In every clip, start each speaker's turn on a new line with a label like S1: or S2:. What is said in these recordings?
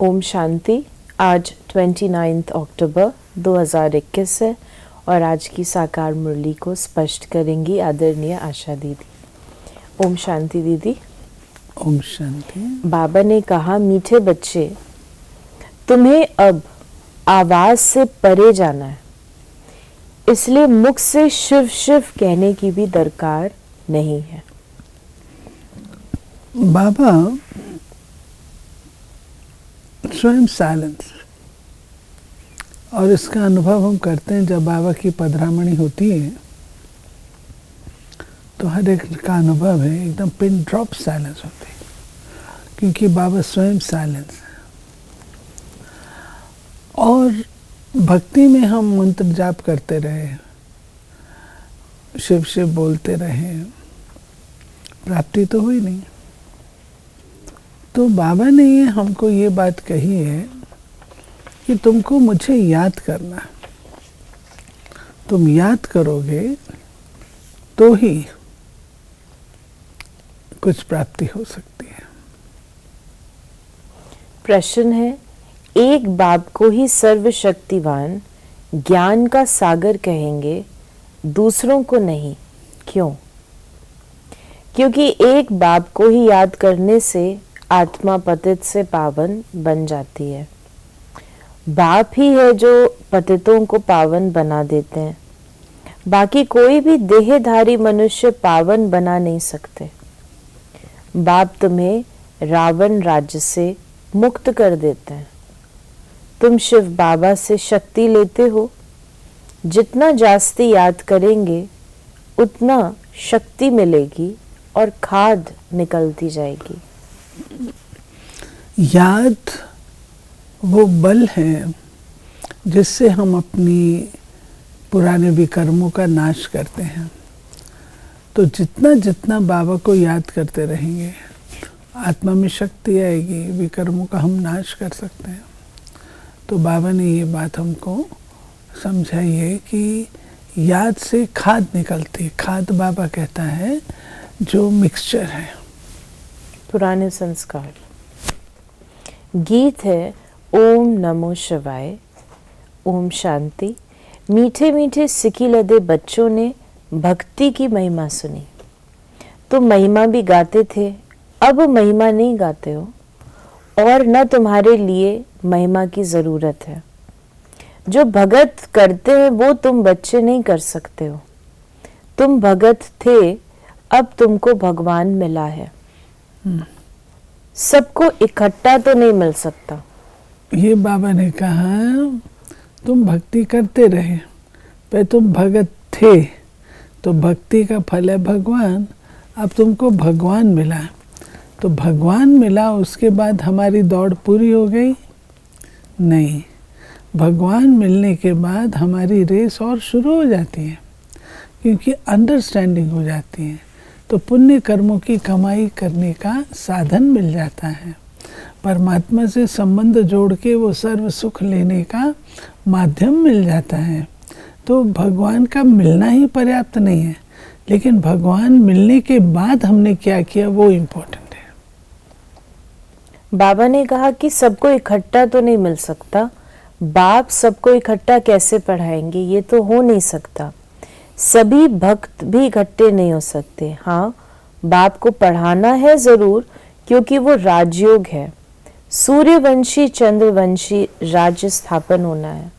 S1: ओम शांति। आज 29 अक्टूबर 2021 है और आज की साकार मुरली को स्पष्ट करेंगी आदरणीय आशा दीदी। ओम शांति दीदी।
S2: ओम शांति।
S1: बाबा ने कहा, मीठे बच्चे, तुम्हें अब आवाज से परे जाना है, इसलिए मुख से शिव शिव कहने की भी दरकार नहीं है।
S2: बाबा स्वयं साइलेंस, और इसका अनुभव हम करते हैं जब बाबा की पधरामणी होती है तो हर एक का अनुभव है एकदम पिन ड्रॉप साइलेंस होती है, क्योंकि बाबा स्वयं साइलेंस है। और भक्ति में हम मंत्र जाप करते रहे, शिव शिव बोलते रहे, प्राप्ति तो हुई नहीं। तो बाबा ने हमको ये बात कही है कि तुमको मुझे याद करना, तुम याद करोगे तो ही कुछ प्राप्ति हो सकती है।
S1: प्रश्न है, एक बाप को ही सर्वशक्तिवान ज्ञान का सागर कहेंगे, दूसरों को नहीं, क्यों? क्योंकि एक बाप को ही याद करने से आत्मा पतित से पावन बन जाती है। बाप ही है जो पतितों को पावन बना देते हैं, बाकी कोई भी देहधारी मनुष्य पावन बना नहीं सकते। बाप तुम्हें रावण राज्य से मुक्त कर देते हैं। तुम शिव बाबा से शक्ति लेते हो, जितना जास्ती याद करेंगे उतना शक्ति मिलेगी और खाद निकलती जाएगी।
S2: याद वो बल है जिससे हम अपनी पुराने विकर्मों का नाश करते हैं। तो जितना जितना बाबा को याद करते रहेंगे आत्मा में शक्ति आएगी, विकर्मों का हम नाश कर सकते हैं। तो बाबा ने ये बात हमको समझाई है कि याद से खाद निकलती है। खाद बाबा कहता है जो मिक्सचर है,
S1: पुराने संस्कार। गीत है ओम नमो शिवाय। ओम शांति। मीठे मीठे सिकी लदे बच्चों ने भक्ति की महिमा सुनी। तुम महिमा भी गाते थे, अब महिमा नहीं गाते हो और न तुम्हारे लिए महिमा की जरूरत है। जो भगत करते हैं वो तुम बच्चे नहीं कर सकते हो। तुम भगत थे, अब तुमको भगवान मिला है। सबको इकट्ठा तो नहीं मिल सकता।
S2: ये बाबा ने कहा तुम भक्ति करते रहे, पर तुम भगत थे, तो भक्ति का फल है भगवान। अब तुमको भगवान मिला, तो भगवान मिला उसके बाद हमारी दौड़ पूरी हो गई? नहीं, भगवान मिलने के बाद हमारी रेस और शुरू हो जाती है, क्योंकि अंडरस्टैंडिंग हो जाती है। तो पुण्य कर्मों की कमाई करने का साधन मिल जाता है। परमात्मा से संबंध जोड़ के वो सर्व सुख लेने का माध्यम मिल जाता है। तो भगवान का मिलना ही पर्याप्त नहीं है, लेकिन भगवान मिलने के बाद हमने क्या किया वो इम्पोर्टेंट है।
S1: बाबा ने कहा कि सबको इकट्ठा तो नहीं मिल सकता। बाप सबको इकट्ठा कैसे पढ़ाएंगे? ये तो हो नहीं सकता। सभी भक्त भी इकट्ठे नहीं हो सकते। हाँ, बाप को पढ़ाना है जरूर, क्योंकि वो राजयोग है। सूर्यवंशी चंद्रवंशी राज्य स्थापन होना है।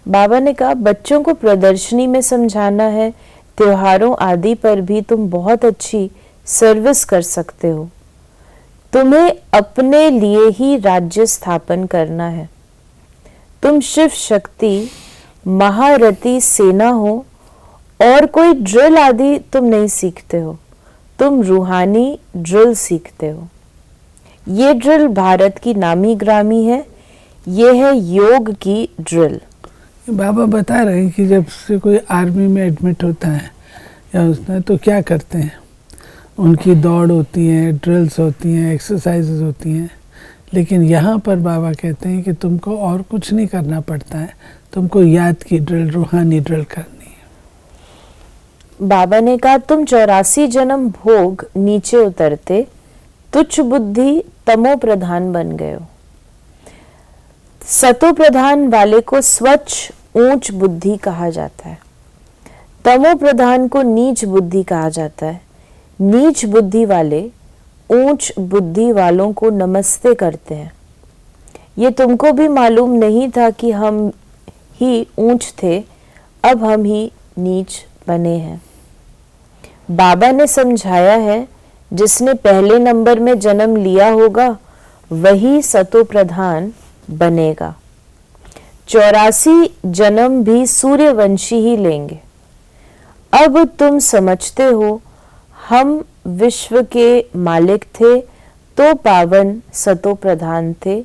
S1: बाबा ने कहा बच्चों को प्रदर्शनी में समझाना है, त्योहारों आदि पर भी तुम बहुत अच्छी सर्विस कर सकते हो। तुम्हें अपने लिए ही राज्य स्थापन करना है। तुम शिव शक्ति महारथी सेना हो और कोई ड्रिल आदि तुम नहीं सीखते हो। तुम रूहानी ड्रिल सीखते हो। ये ड्रिल भारत की नामी ग्रामी है। ये है योग की ड्रिल।
S2: बाबा बता रहे हैं कि जब से कोई आर्मी में एडमिट होता है या उसने, तो क्या करते हैं, उनकी दौड़ होती है, ड्रिल्स होती हैं, एक्सरसाइजेज होती हैं। लेकिन यहाँ पर बाबा कहते हैं कि तुमको और कुछ नहीं करना पड़ता है, तुमको याद की ड्रिल, रूहानी ड्रिल करनी है।
S1: बाबा ने कहा तुम 84 जन्म भोग नीचे उतरते, तुच्छ बुद्धि तमो प्रधान बन गए हो। सतो प्रधान वाले को स्वच्छ ऊंच बुद्धि कहा जाता है, तमो प्रधान को नीच बुद्धि कहा जाता है। नीच बुद्धि वाले ऊंच बुद्धि वालों को नमस्ते करते हैं। ये तुमको भी मालूम नहीं था कि हम ही ऊंच थे, अब हम ही नीच बने हैं। बाबा ने समझाया है, जिसने पहले नंबर में जन्म लिया होगा वही सतो प्रधान बनेगा। 84 जन्म भी सूर्यवंशी ही लेंगे। अब तुम समझते हो हम विश्व के मालिक थे तो पावन सतो प्रधान थे,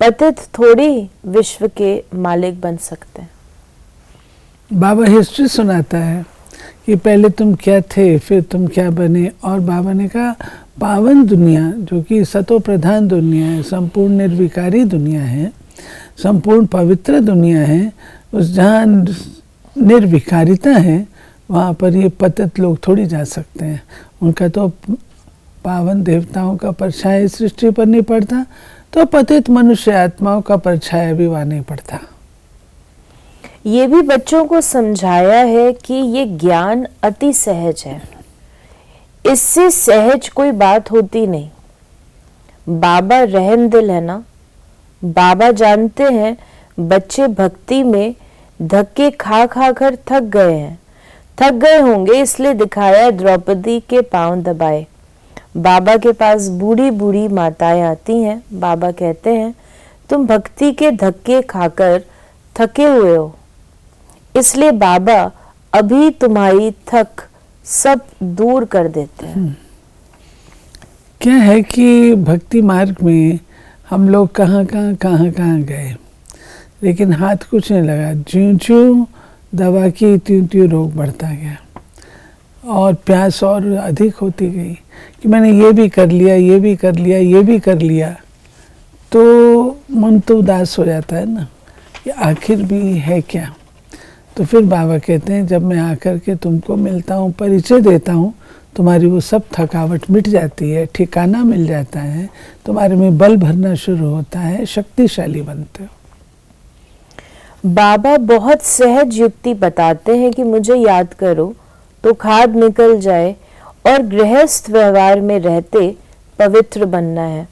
S1: पतित थोड़ी विश्व के मालिक बन सकते हैं।
S2: बाबा हिस्ट्री सुनाता है कि पहले तुम क्या थे, फिर तुम क्या बने। और बाबा ने कहा पावन दुनिया जो कि सतो प्रधान दुनिया है, संपूर्ण निर्विकारी दुनिया है, संपूर्ण पवित्र दुनिया है, उस जहाँ निर्विकारिता है वहाँ पर ये पतित लोग थोड़ी जा सकते हैं। उनका तो पावन देवताओं का परछाया सृष्टि पर नहीं पड़ता, तो पतित मनुष्य आत्माओं का परछाया भी वहाँ नहीं पड़ता।
S1: ये भी बच्चों को समझाया है कि ये ज्ञान अति सहज है, इससे सहज कोई बात होती नहीं। बाबा रहम दिल है ना। बाबा जानते हैं बच्चे भक्ति में धक्के खा खा कर थक गए होंगे, इसलिए दिखाया द्रौपदी के पांव दबाए। बाबा के पास बूढ़ी बूढ़ी माताएं आती हैं। बाबा कहते हैं तुम भक्ति के धक्के खाकर थके हुए हो, इसलिए बाबा अभी तुम्हारी थक सब दूर कर देते हैं।
S2: क्या है कि भक्ति मार्ग में हम लोग कहाँ गए, लेकिन हाथ कुछ नहीं लगा। ज्यों दवा की त्यों रोग बढ़ता गया और प्यास और अधिक होती गई कि मैंने ये भी कर लिया, ये भी कर लिया, ये भी कर लिया, तो मन तो उदास हो जाता है ना कि आखिर भी है क्या। तो फिर बाबा कहते हैं जब मैं आकर के तुमको मिलता हूँ, परिचय देता हूँ, तुम्हारी वो सब थकावट मिट जाती है, ठिकाना मिल जाता है, तुम्हारे में बल भरना शुरू होता है, शक्तिशाली बनते हो।
S1: बाबा बहुत सहज युक्ति बताते हैं कि मुझे याद करो तो खाद निकल जाए और गृहस्थ व्यवहार में रहते पवित्र बनना है।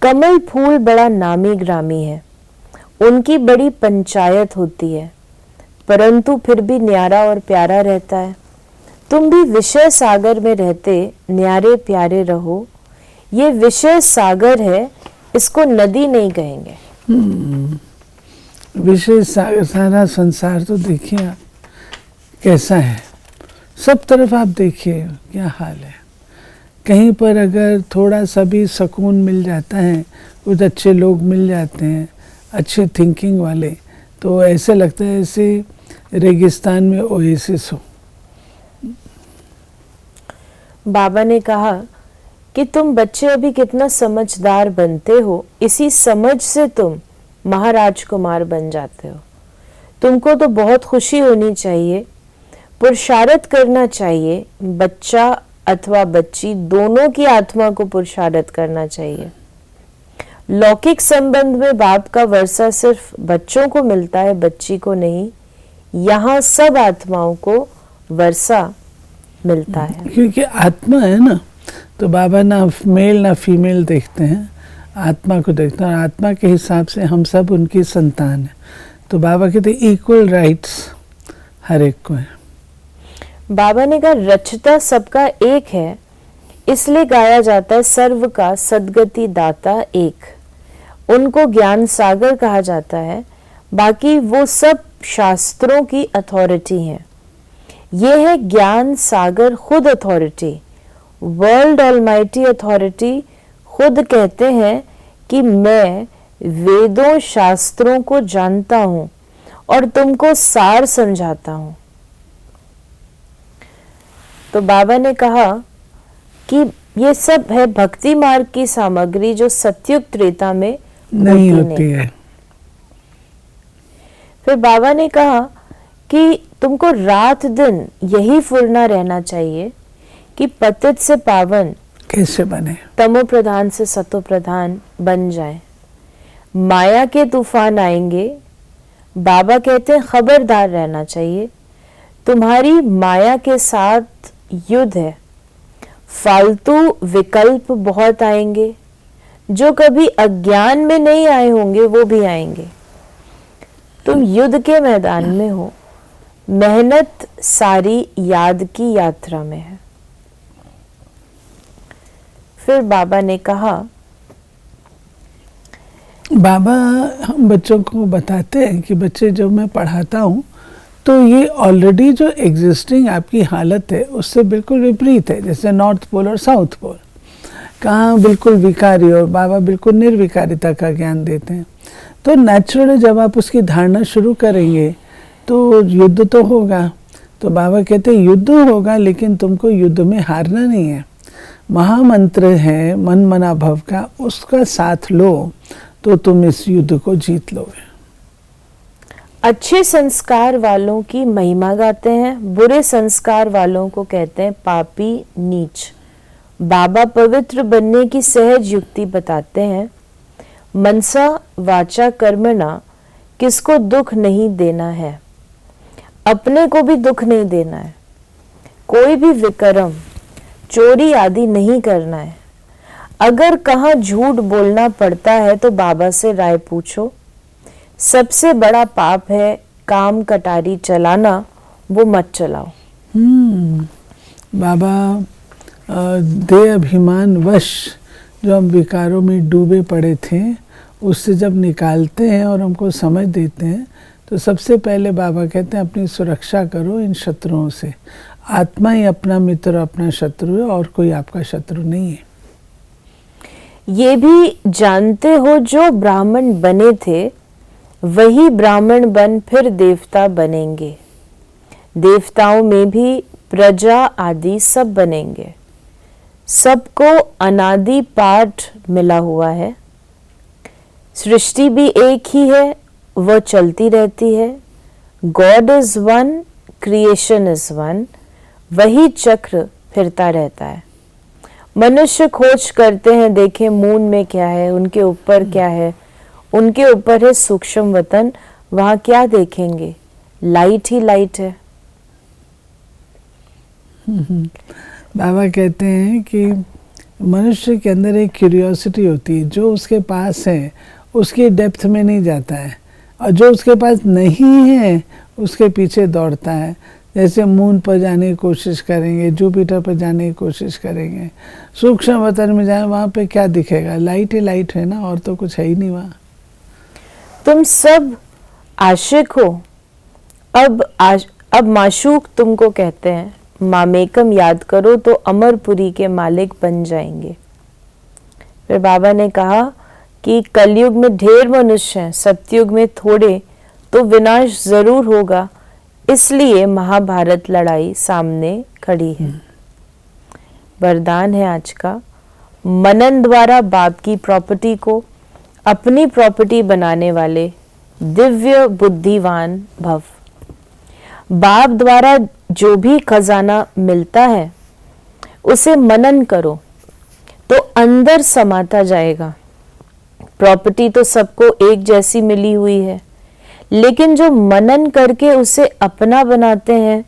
S1: कमल फूल बड़ा नामी ग्रामी है, उनकी बड़ी पंचायत होती है, परंतु फिर भी न्यारा और प्यारा रहता है। तुम भी विषय सागर में रहते न्यारे प्यारे रहो। ये विषय सागर है, इसको नदी नहीं कहेंगे।
S2: विषय सागर, सारा संसार तो देखिए आप कैसा है, सब तरफ आप देखिए क्या हाल है। कहीं पर अगर थोड़ा सा भी सुकून मिल जाता है, कुछ अच्छे लोग मिल जाते हैं, अच्छे थिंकिंग वाले, तो ऐसे लगता है जैसे रेगिस्तान में ओएसिस हो।
S1: बाबा ने कहा कि तुम बच्चे अभी कितना समझदार बनते हो, इसी समझ से तुम महाराज कुमार बन जाते हो। तुमको तो बहुत खुशी होनी चाहिए, पुरुषार्थ करना चाहिए। बच्चा अथवा बच्ची दोनों की आत्मा को पुरुषार्थ करना चाहिए। लौकिक संबंध में बाप का वर्षा सिर्फ बच्चों को मिलता है, बच्ची को नहीं। यहाँ सब आत्माओं को वर्षा मिलता है,
S2: क्योंकि आत्मा है ना, तो बाबा ना मेल ना फीमेल देखते हैं, आत्मा को देखते हैं। और आत्मा के हिसाब से हम सब उनकी संतान है, तो बाबा कहते इक्वल राइट्स हर एक को है।
S1: बाबा ने कहा रचता सबका एक है, इसलिए गाया जाता है सर्व का सद्गति दाता एक। उनको ज्ञान सागर कहा जाता है, बाकी वो सब शास्त्रों की अथॉरिटी है। ये है ज्ञान सागर खुद अथॉरिटी, वर्ल्ड ऑलमाइटी अथॉरिटी खुद कहते हैं कि मैं वेदों शास्त्रों को जानता हूं और तुमको सार समझाता हूं। तो बाबा ने कहा कि ये सब है भक्ति मार्ग की सामग्री जो सतयुग त्रेता में
S2: नहीं होती है।
S1: फिर बाबा ने कहा कि तुमको रात दिन यही फुरना रहना चाहिए कि पतित से पावन
S2: कैसे बने,
S1: तमो प्रधान से सतो प्रधान बन जाए। माया के तूफान आएंगे, बाबा कहते हैं खबरदार रहना चाहिए, तुम्हारी माया के साथ युद्ध है। फालतू विकल्प बहुत आएंगे, जो कभी अज्ञान में नहीं आए होंगे वो भी आएंगे। तुम युद्ध के मैदान में हो, मेहनत सारी याद की यात्रा में है। फिर बाबा ने कहा,
S2: बाबा हम बच्चों को बताते हैं कि बच्चे जब मैं पढ़ाता हूँ तो ये ऑलरेडी जो एग्जिस्टिंग आपकी हालत है उससे बिल्कुल विपरीत है, जैसे नॉर्थ पोल और साउथ पोल, कहाँ बिल्कुल विकारी और बाबा बिल्कुल निर्विकारिता का ज्ञान देते हैं। तो नेचुरली जब आप उसकी धारणा शुरू करेंगे तो युद्ध तो होगा। तो बाबा कहते हैं युद्ध होगा, लेकिन तुमको युद्ध में हारना नहीं है। महामंत्र है मन मना भव का, उसका साथ लो तो तुम इस युद्ध को जीत लोगे।
S1: अच्छे संस्कार वालों की महिमा गाते हैं, बुरे संस्कार वालों को कहते हैं पापी नीच। बाबा पवित्र बनने की सहज युक्ति बताते हैं, मनसा वाचा कर्मणा, किसको दुख नहीं देना है, अपने को भी दुख नहीं देना है। कोई भी विक्रम चोरी आदि नहीं करना है। अगर कहाँ झूठ बोलना पड़ता है तो बाबा से राय पूछो। सबसे बड़ा पाप है काम कटारी चलाना, वो मत चलाओ।
S2: बाबा देह अभिमान वश जो हम विकारों में डूबे पड़े थे उससे जब निकालते हैं और हमको समझ देते हैं तो सबसे पहले बाबा कहते हैं अपनी सुरक्षा करो इन शत्रुओं से। आत्मा ही अपना मित्र अपना शत्रु है और कोई आपका शत्रु नहीं है।
S1: ये भी जानते हो जो ब्राह्मण बने थे वही ब्राह्मण बन फिर देवता बनेंगे। देवताओं में भी प्रजा आदि सब बनेंगे। सबको अनादि पाठ मिला हुआ है। सृष्टि भी एक ही है, वह चलती रहती है। God is one, creation is one, वही चक्र फिरता रहता है। मनुष्य खोज करते हैं, देखें मून में क्या है, उनके ऊपर क्या है। उनके ऊपर है सूक्ष्म वतन, वहां क्या देखेंगे, लाइट ही लाइट है।
S2: बाबा कहते हैं कि मनुष्य के अंदर एक क्यूरियोसिटी होती है, जो उसके पास है उसकी डेप्थ में नहीं जाता है और जो उसके पास नहीं है उसके पीछे दौड़ता है। जैसे मून पर जाने की कोशिश करेंगे, जुपिटर पर जाने की कोशिश करेंगे, सूक्ष्म वतन में जाए, वहाँ पे क्या दिखेगा, लाइट ही लाइट है ना, और तो कुछ है ही नहीं वहाँ।
S1: तुम सब आशिक हो। अब माशूक तुमको कहते हैं, मामेकम याद करो तो अमरपुरी के मालिक बन जाएंगे। फिर बाबा ने कहा कि कलयुग में ढेर मनुष्य हैं, सतयुग में थोड़े, तो विनाश जरूर होगा, इसलिए महाभारत लड़ाई सामने खड़ी है। वरदान है आज का, मनन द्वारा बाप की प्रॉपर्टी को अपनी प्रॉपर्टी बनाने वाले दिव्य बुद्धिवान भव। बाप द्वारा जो भी खजाना मिलता है उसे मनन करो तो अंदर समाता जाएगा। प्रॉपर्टी तो सबको एक जैसी मिली हुई है, लेकिन जो मनन करके उसे अपना बनाते हैं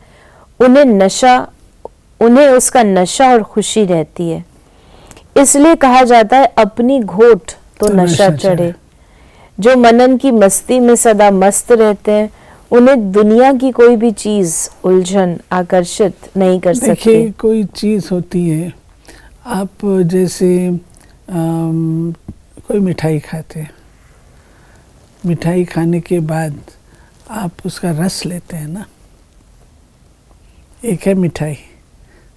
S1: उन्हें उसका नशा और खुशी रहती है। इसलिए कहा जाता है अपनी घोट तो नशा चढ़े। जो मनन की मस्ती में सदा मस्त रहते हैं उन्हें दुनिया की कोई भी चीज उलझन आकर्षित नहीं कर सकती।
S2: देखिए कोई चीज होती है, आप जैसे कोई मिठाई खाते हैं, मिठाई खाने के बाद आप उसका रस लेते हैं ना। एक है मिठाई,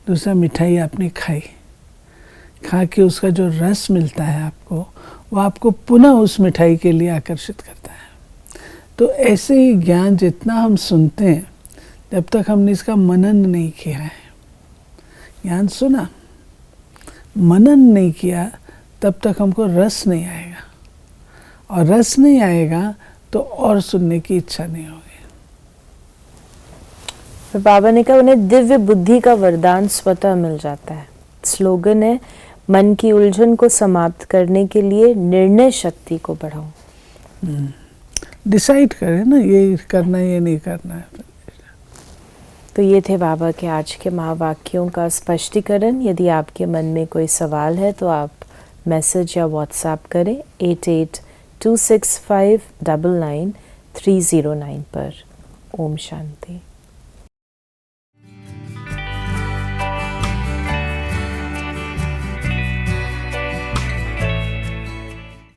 S2: दूसरा मिठाई आपने खाई, खा के उसका जो रस मिलता है आपको, वो आपको पुनः उस मिठाई के लिए आकर्षित करता है। तो ऐसे ही ज्ञान जितना हम सुनते हैं, जब तक हमने इसका मनन नहीं किया है, ज्ञान सुना मनन नहीं किया, तब तक हमको रस नहीं आएगा, और रस नहीं आएगा तो और सुनने की इच्छा नहीं होगी।
S1: तो बाबा ने कहा उन्हें दिव्य बुद्धि का वरदान स्वतः मिल जाता है। स्लोगन है, मन की उलझन को समाप्त करने के लिए निर्णय शक्ति को बढ़ाओ।
S2: डिसाइड करें ना, ये करना है ये नहीं करना है।
S1: तो ये थे बाबा के आज के महावाक्यों का स्पष्टीकरण। यदि आपके मन में कोई सवाल है तो आप मैसेज या व्हाट्सएप करें 8826599309 पर। ओम शांति।